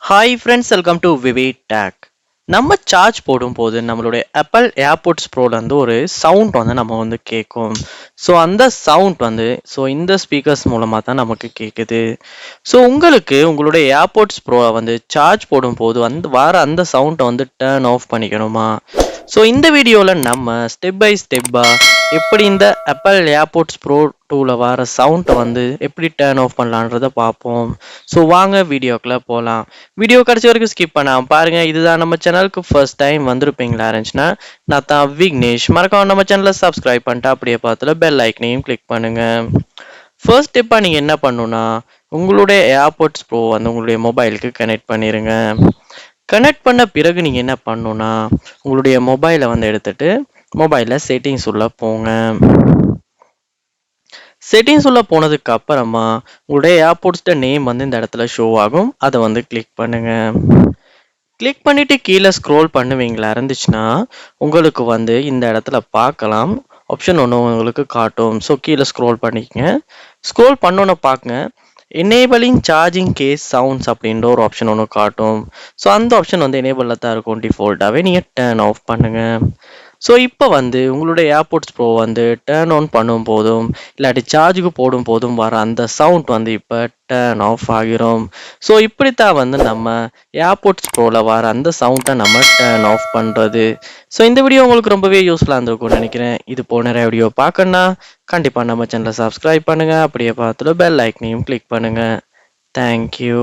Hi friends, welcome to VV tech. நம்ம charge போடும்போது நம்மளுடைய ஆப்பிள் ஏர்போர்ட்ஸ் ப்ரோல வந்து ஒரு சவுண்ட் வந்து நம்ம வந்து கேட்கும். ஸோ அந்த சவுண்ட் வந்து இந்த ஸ்பீக்கர்ஸ் மூலமாக தான் நமக்கு கேட்குது. ஸோ உங்களுக்கு உங்களுடைய ஏர்போர்ட்ஸ் ப்ரோவை வந்து சார்ஜ் போடும்போது வர அந்த சவுண்டை வந்து டர்ன் ஆஃப் பண்ணிக்கணுமா? ஸோ இந்த வீடியோவில் நம்ம ஸ்டெப் பை ஸ்டெப்பாக எப்படி இந்த ஆப்பிள் ஏர்போர்ட்ஸ் ப்ரோ 2ல வர சவுண்டை வந்து எப்படி டர்ன் ஆஃப் பண்ணலான்றதை பார்ப்போம். ஸோ வாங்க வீடியோக்குள்ளே போகலாம். வீடியோ கடைசி வரைக்கும் ஸ்கிப் பண்ணாமல் பாருங்கள். இதுதான் நம்ம சேனலுக்கு ஃபர்ஸ்ட் டைம் வந்திருப்பீங்களா இருந்துச்சுன்னா, நான் தான் விக்னேஷ். மறக்காம நம்ம சேனலை சப்ஸ்கிரைப் பண்ணிட்டு அப்படியே பார்த்துல பெல் ஐக்கனையும் கிளிக் பண்ணுங்கள். ஃபர்ஸ்ட் ஸ்டெப்பாக நீங்கள் என்ன பண்ணணும்னா, உங்களுடைய ஏர்போர்ட்ஸ் ப்ரோ வந்து உங்களுடைய மொபைலுக்கு கனெக்ட் பண்ணிடுங்க. கனெக்ட் பண்ண பிறகு நீங்கள் என்ன பண்ணணும்னா, உங்களுடைய மொபைலை வந்து எடுத்துட்டு மொபைலில் செட்டிங்ஸ் உள்ள போங்க. செட்டிங்ஸ் உள்ள போனதுக்கு அப்புறமா உங்களுடைய ஏர்போர்ட்ஸ் நேம் வந்து இந்த இடத்துல ஷோ ஆகும். அதை வந்து கிளிக் பண்ணுங்க. கிளிக் பண்ணிட்டு கீழே ஸ்க்ரோல் பண்ணுவீங்களா இருந்துச்சுன்னா, உங்களுக்கு வந்து இந்த இடத்துல பார்க்கலாம் ஆப்ஷன் ஒன்று உங்களுக்கு காட்டும். ஸோ கீழே ஸ்க்ரோல் பண்ணிக்கங்க. ஸ்க்ரோல் பண்ணோன்னு பார்க்குங்க, எனேபிளிங் சார்ஜிங் கேஸ் சவுண்ட்ஸ் அப்படின்ற ஒரு ஆப்ஷன் ஒன்று காட்டும். ஸோ அந்த ஆப்ஷன் வந்து எனேபிளில் தான் இருக்கும். டிஃபால்ட்டாகவே நீங்கள் டர்ன் ஆஃப் பண்ணுங்கள். ஸோ இப்போ வந்து உங்களுடைய ஏர்போர்ட்ஸ் ப்ரோ வந்து டர்ன் ஆன் பண்ணும் போதும் இல்லாட்டி சார்ஜுக்கு போடும் போதும் வர அந்த சவுண்ட் வந்து இப்போ டர்ன் ஆஃப் ஆகிரும். ஸோ இப்படித்தான் வந்து நம்ம ஏர்போர்ட்ஸ் ப்ரோவில் வர அந்த சவுண்டை நம்ம டர்ன் ஆஃப் பண்ணுறது. ஸோ இந்த வீடியோ உங்களுக்கு ரொம்பவே யூஸ்ஃபுல்லாக இருந்திருக்கும்னு நினைக்கிறேன். இது போன நிறைய வீடியோ பார்க்கணுன்னா கண்டிப்பாக நம்ம சேனலை சப்ஸ்கிரைப் பண்ணுங்கள். அப்படியே பார்த்துட்டு பெல் ஐக்கனையும் கிளிக் பண்ணுங்கள். தேங்க்யூ.